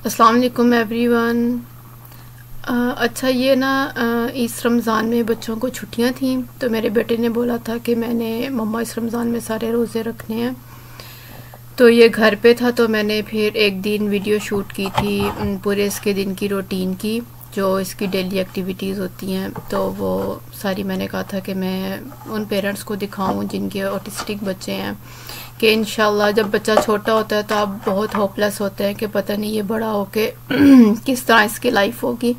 अस्सलाम वालेकुम एवरीवन। अच्छा ये ना इस रमज़ान में बच्चों को छुट्टियां थी तो मेरे बेटे ने बोला था कि मैंने मम्मा इस रमज़ान में सारे रोज़े रखने हैं। तो ये घर पे था तो मैंने फिर एक दिन वीडियो शूट की थी पूरे इसके दिन की रूटीन की, जो इसकी डेली एक्टिविटीज़ होती हैं। तो वो सारी मैंने कहा था कि मैं उन पेरेंट्स को दिखाऊं जिनके ऑटिस्टिक बच्चे हैं, कि इंशाल्लाह जब बच्चा छोटा होता है तो आप बहुत होपलेस होते हैं कि पता नहीं ये बड़ा होके किस तरह इसकी लाइफ होगी।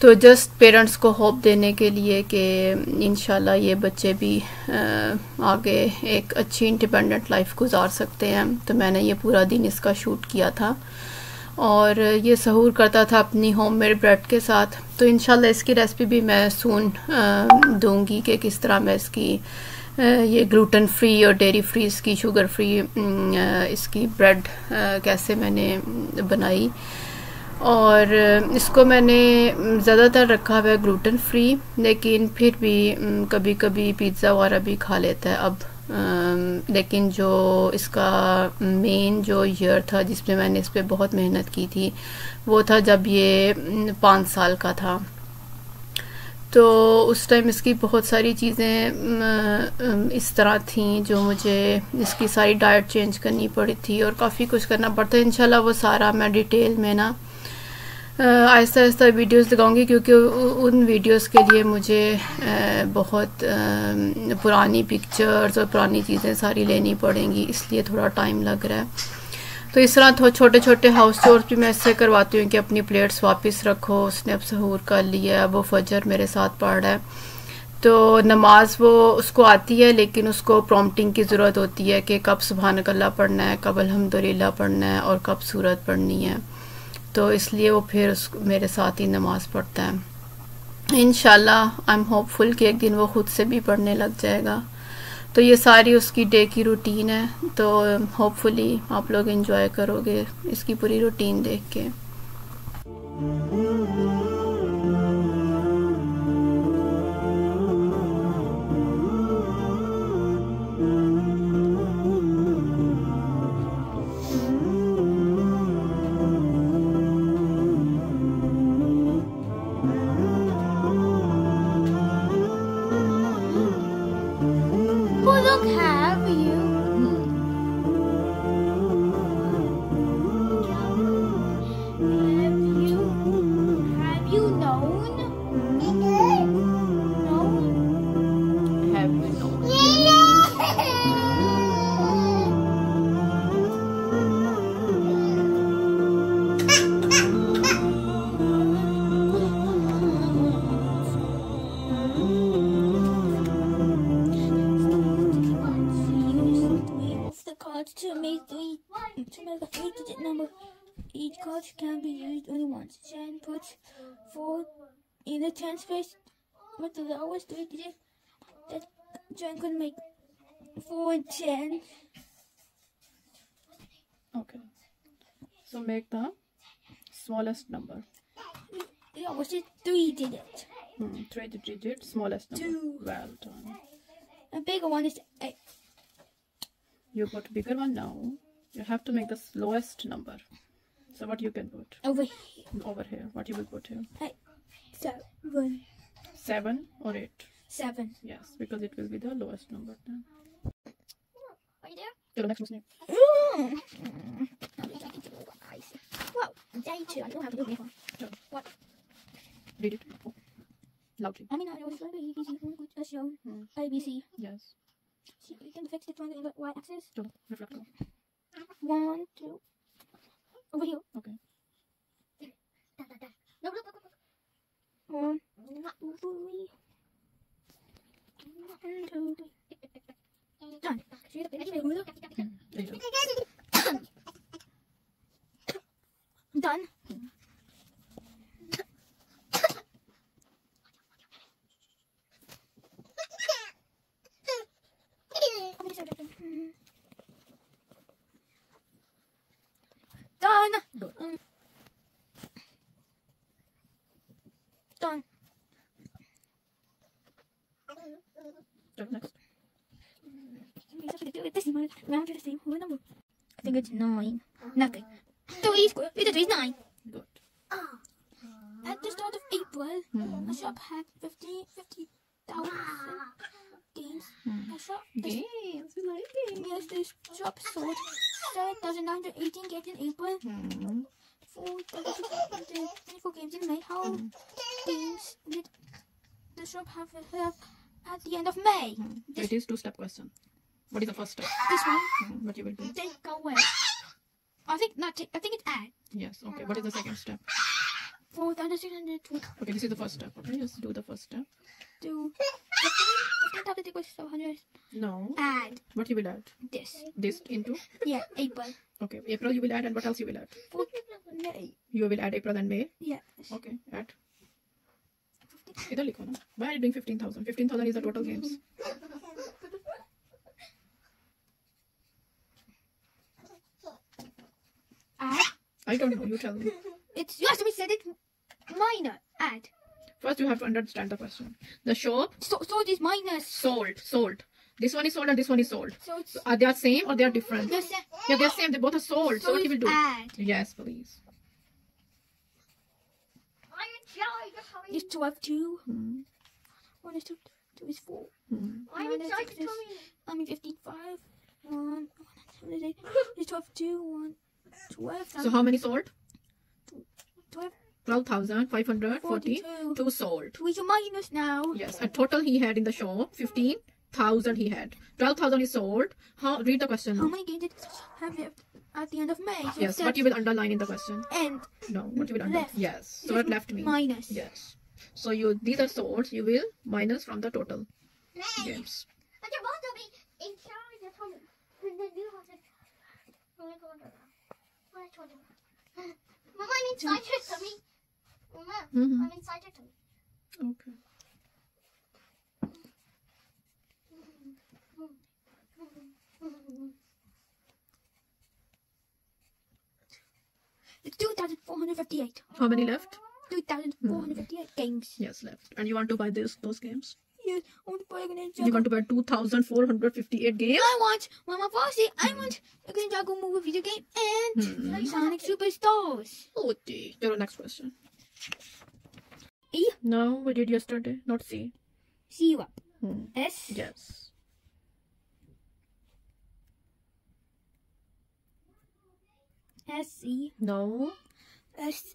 तो जस्ट पेरेंट्स को होप देने के लिए कि इंशाल्लाह ये बच्चे भी आगे एक अच्छी इंडिपेंडेंट लाइफ गुजार सकते हैं। तो मैंने ये पूरा दिन इसका शूट किया था और ये सहूर करता था अपनी होममेड ब्रेड के साथ। तो इंशाल्लाह इसकी रेसिपी भी मैं सून दूंगी कि किस तरह मैं इसकी ये ग्लूटेन फ्री और डेयरी फ्री, इसकी शुगर फ्री इसकी ब्रेड कैसे मैंने बनाई। और इसको मैंने ज़्यादातर रखा हुआ है ग्लूटेन फ्री, लेकिन फिर भी कभी कभी पिज़्ज़ा वगैरह भी खा लेता है अब। लेकिन जो इसका मेन जो ईयर था जिसमें मैंने इस पर बहुत मेहनत की थी वो था जब ये 5 साल का था। तो उस टाइम इसकी बहुत सारी चीज़ें इस तरह थी जो मुझे इसकी सारी डाइट चेंज करनी पड़ी थी और काफ़ी कुछ करना पड़ता है। इंशाल्लाह वो सारा मैं डिटेल में ना आहिस्ता आहिस्ता वीडियोस लगाऊंगी, क्योंकि उन वीडियोस के लिए मुझे बहुत पुरानी पिक्चर्स और पुरानी चीज़ें सारी लेनी पड़ेंगी, इसलिए थोड़ा टाइम लग रहा है। तो इस तरह छोटे छोटे हाउस चोर्स भी मैं इससे करवाती हूँ कि अपनी प्लेट्स वापस रखो, उसने अब सहूर कर लिया, वो फजर मेरे साथ पढ़ रहा है। तो नमाज वो उसको आती है, लेकिन उसको प्रॉम्प्टिंग की ज़रूरत होती है कि कब सुभानक अल्लाह पढ़ना है, कब अल्हम्दुलिल्लाह पढ़ना है और कब सूरत पढ़नी है। तो इसलिए वो फिर मेरे साथ ही नमाज पढ़ता है। इंशाल्लाह आई एम होपफुल कि एक दिन वो खुद से भी पढ़ने लग जाएगा। तो ये सारी उसकी डे की रूटीन है, तो होपफुली आप लोग एंजॉय करोगे इसकी पूरी रूटीन देख के। Look, have you? Have you known? No? Have you known? To make a three-digit number. Each card can be used only once. Jen puts 4 in the tens space, but the lowest 3 digit that Jen could make 4 and 10. Okay. So make the smallest number. Yeah, what's it? 3 digit. 3 digit smallest number. 2. Well done. A bigger one is 8. You got bigger one now. You have to make the lowest number. So what you can put? Over here. Over here. What you will put here? 8. 7. 7 or 8? 7. Yes, because it will be the lowest number then. Are you there? Chalo, next one. Wow, day 2. I don't have to do it. What? Read it loudly. I mean, I was like, a show. ABC. Yes. So you can fix it on the y-axis. Chalo, reflector. 1, 2. Over here. Okay. No, look. 1, 2, 3. 1, 2, 3. Done. See the picture? There you go. Done. Done. Good. Done. Chalo, next. This is my round to the same number. I think it's 9. Nothing. 3 square. 3 is 9. At the start of April, a shop had 50,000 games. A shop Games, you like games. Yes, this shop sold 7,918 games in April. 4,624 games in May. How games did the shop have at the end of May? It is two-step question. What is the first step? This one. What you will do? Take away. I think it's add. Yes. Okay. What is the second step? 4,620. Okay, this is the first step. Okay, just do the first step. Do 15,000 equals 700. No. Add What you will add? this. This into? Yeah, April. Okay, April you will add, and what else you will add? May. You will add April and May. Yes. Okay, add. इधर लिखो ना. Why are you doing 15,000? 15,000 is the total games. Add. I don't know. You tell me. You have to be said it minor. Add. First, you have to understand the question. The shop So it is minus. sold. This one is sold and this one is sold. So it's Are they same or they are different? the same. Yeah, they are same. They both are sold. So what you will do? Add. Yes, please. It's 12 2. 1 is 2 is 4. I'm excited, is, Tommy. 55. 1 is 8. It's 12 2. 1 12. So how many sold? 12. 12,540. 2 sold. We should minus now. Yes, a total he had in the shop 15,000 he had. 12,000 is sold. How? Read the question. How many games did it have left at the end of May? So Yes, what you will underline in the question? And No, what you will underline? Left. Yes. So what left me? minus. Yes. So these are sold. You will minus from the total games. But you're supposed to be in charge of Tommy. And then you have to. Mama, I'm excited, Tommy. Mama, I'm excited, Tommy. Okay. It's 2,458. How many left? 2,458 games. Yes, left. And you want to buy those games? Yes, I want to buy a You want to buy 2,458 games? I want Mama Fossy. I want a Ninjago movie video game and Sonic Superstars. Okay. Your next question. E. No, we did yesterday. Not C. Syrup. S. Yes. S. E. No. S.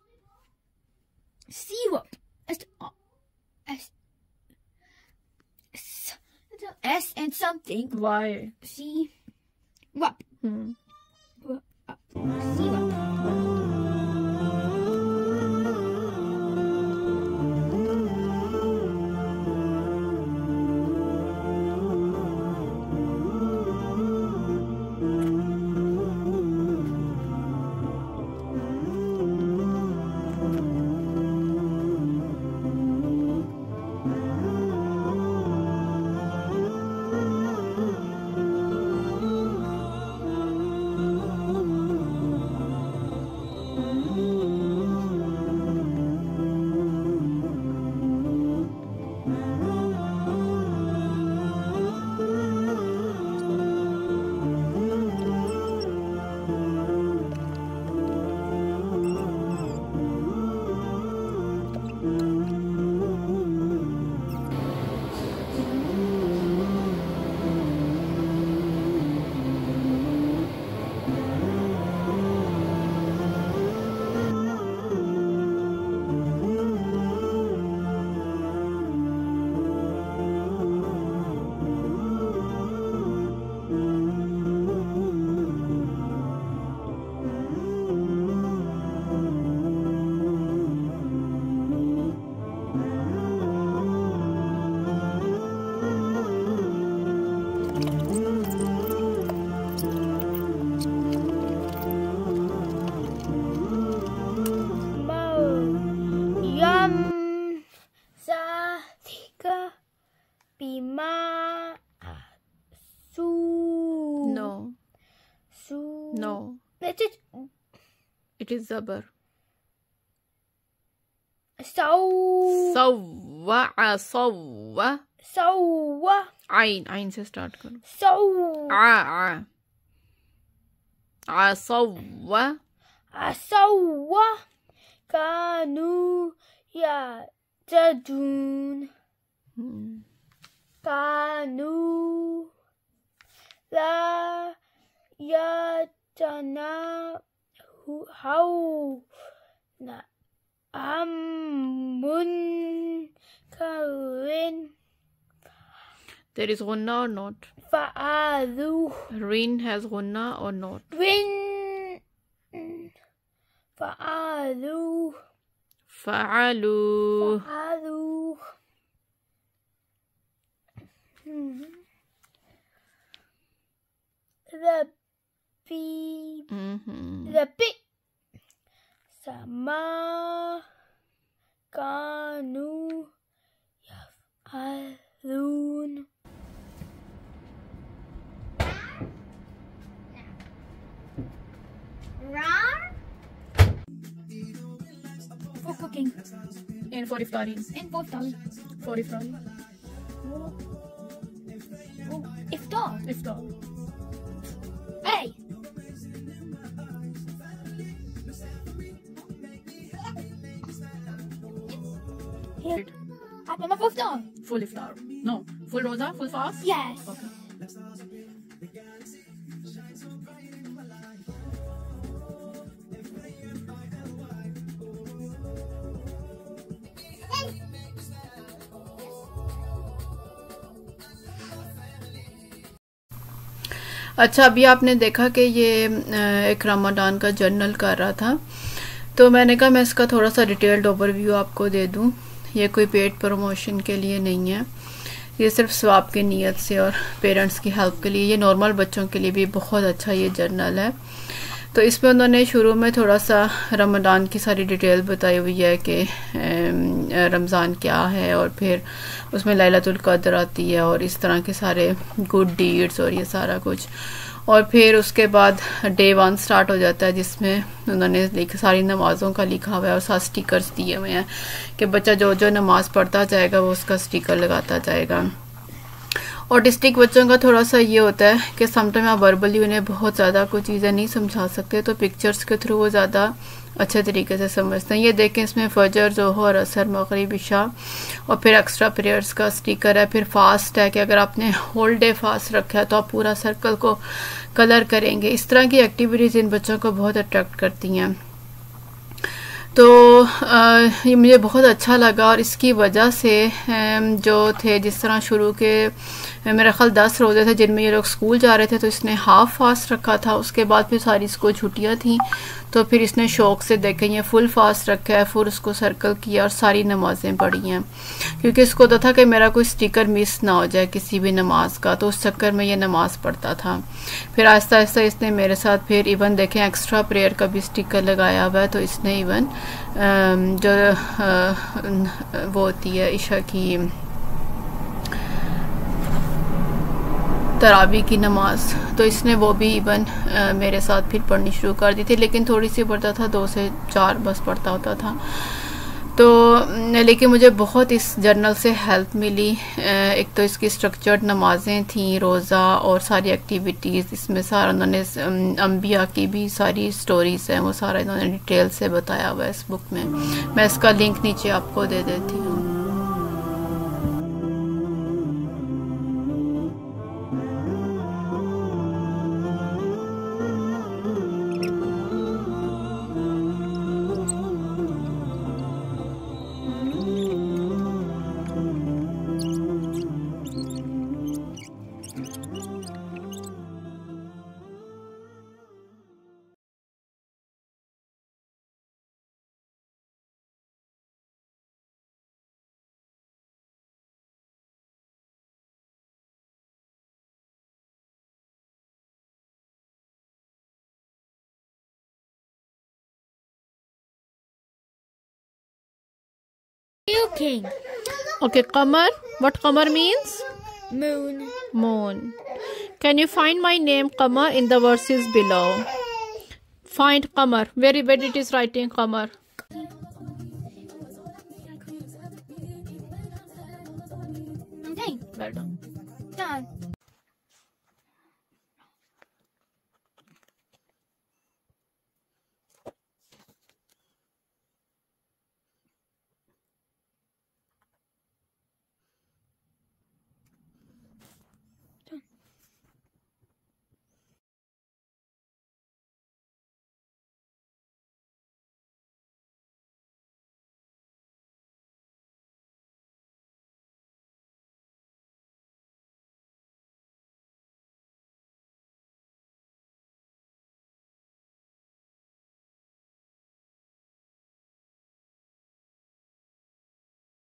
Syrup. S. S. S. S and something. Why? C. Rup. Syrup. No. No. That's it. It is Zabar. Sawa. Sawwa. Sawa. Ain से start करो. Sawa. Sawwa. Sawa. كانوا يعتدون كانوا لا يتناهون عن منكر There is gunna or not? فعلوه. Rin has gunna or not? فعلوه. فعلوا. فعلوه. ربي سما كانوا يفعلون. For cooking. And for iftari. And for iftari. For iftari. Iftar. Iftar. Hey! Here. After my full iftar. Full iftar. No. Full roza, full fast? Yes. Okay. अच्छा, अभी आपने देखा कि ये एक रमज़ान का journal कर रहा था, तो मैंने कहा मैं इसका थोड़ा सा डिटेल्ड ओवरव्यू आपको दे दूं। ये कोई पेड प्रमोशन के लिए नहीं है, ये सिर्फ स्वाब की नीयत से और पेरेंट्स की हेल्प के लिए। ये नॉर्मल बच्चों के लिए भी बहुत अच्छा ये जर्नल है। तो इसमें उन्होंने शुरू में थोड़ा सा रमज़ान की सारी डिटेल बताई हुई है कि रमज़ान क्या है, और फिर उसमें लैलतुल क़द्र आती है और इस तरह के सारे गुड डीड्स और ये सारा कुछ। और फिर उसके बाद डे 1 स्टार्ट हो जाता है, जिसमें उन्होंने सारी नमाज़ों का लिखा हुआ है और साथ स्टिकर्स दिए हुए हैं कि बच्चा जो जो नमाज़ पढ़ता जाएगा वो उसका स्टिकर लगाता जाएगा। ऑटिस्टिक बच्चों का थोड़ा सा ये होता है कि समटाइम आप वर्बली उन्हें बहुत ज़्यादा कोई चीज़ें नहीं समझा सकते, तो पिक्चर्स के थ्रू वो ज़्यादा अच्छे तरीके से समझते हैं। ये देखें, इसमें फजर, ज़ोहर, असर, मगरिब, इशा और फिर एक्स्ट्रा प्रेयर्स का स्टिकर है। फिर फास्ट है कि अगर आपने होल डे फास्ट रखा है तो आप पूरा सर्कल को कलर करेंगे। इस तरह की एक्टिविटीज़ इन बच्चों को बहुत अट्रैक्ट करती हैं। तो ये मुझे बहुत अच्छा लगा, और इसकी वजह से जो थे, जिस तरह शुरू के मेरा ख्याल 10 रोज़े थे जिनमें ये लोग स्कूल जा रहे थे, तो इसने हाफ फास्ट रखा था। उसके बाद फिर सारी इसको छुट्टियां थी, तो फिर इसने शौक से देखें ये फुल फास्ट रखा है, फिर उसको सर्कल किया और सारी नमाजें पढ़ी हैं, क्योंकि इसको होता था कि मेरा कोई स्टिकर मिस ना हो जाए किसी भी नमाज का, तो उस चक्कर में ये नमाज पढ़ता था। फिर आहिस्ता आहिस्ता इसने मेरे साथ फिर इवन देखें एक्स्ट्रा प्रेयर का भी स्टिकर लगाया हुआ है, तो इसने इवन जो वो होती है इशा की तरावी की नमाज, तो इसने वो भी इवन मेरे साथ फिर पढ़नी शुरू कर दी थी, लेकिन थोड़ी सी पढ़ता था, 2 से 4 बस पढ़ता होता था। तो लेकिन मुझे बहुत इस जर्नल से हेल्प मिली। एक तो इसकी स्ट्रक्चर्ड नमाजें थी, रोज़ा और सारी एक्टिविटीज़, इसमें सारा उन्होंने अम्बिया की भी सारी स्टोरीज हैं, वो सारा इन्होंने डिटेल से बताया हुआ है इस बुक में। मैं इसका लिंक नीचे आपको दे देती हूँ। King. Okay, Qamar. What Qamar means? Moon. Moon. Can you find my name Qamar in the verses below? Find Qamar. Where it is writing Qamar? Okay. Well done. Done.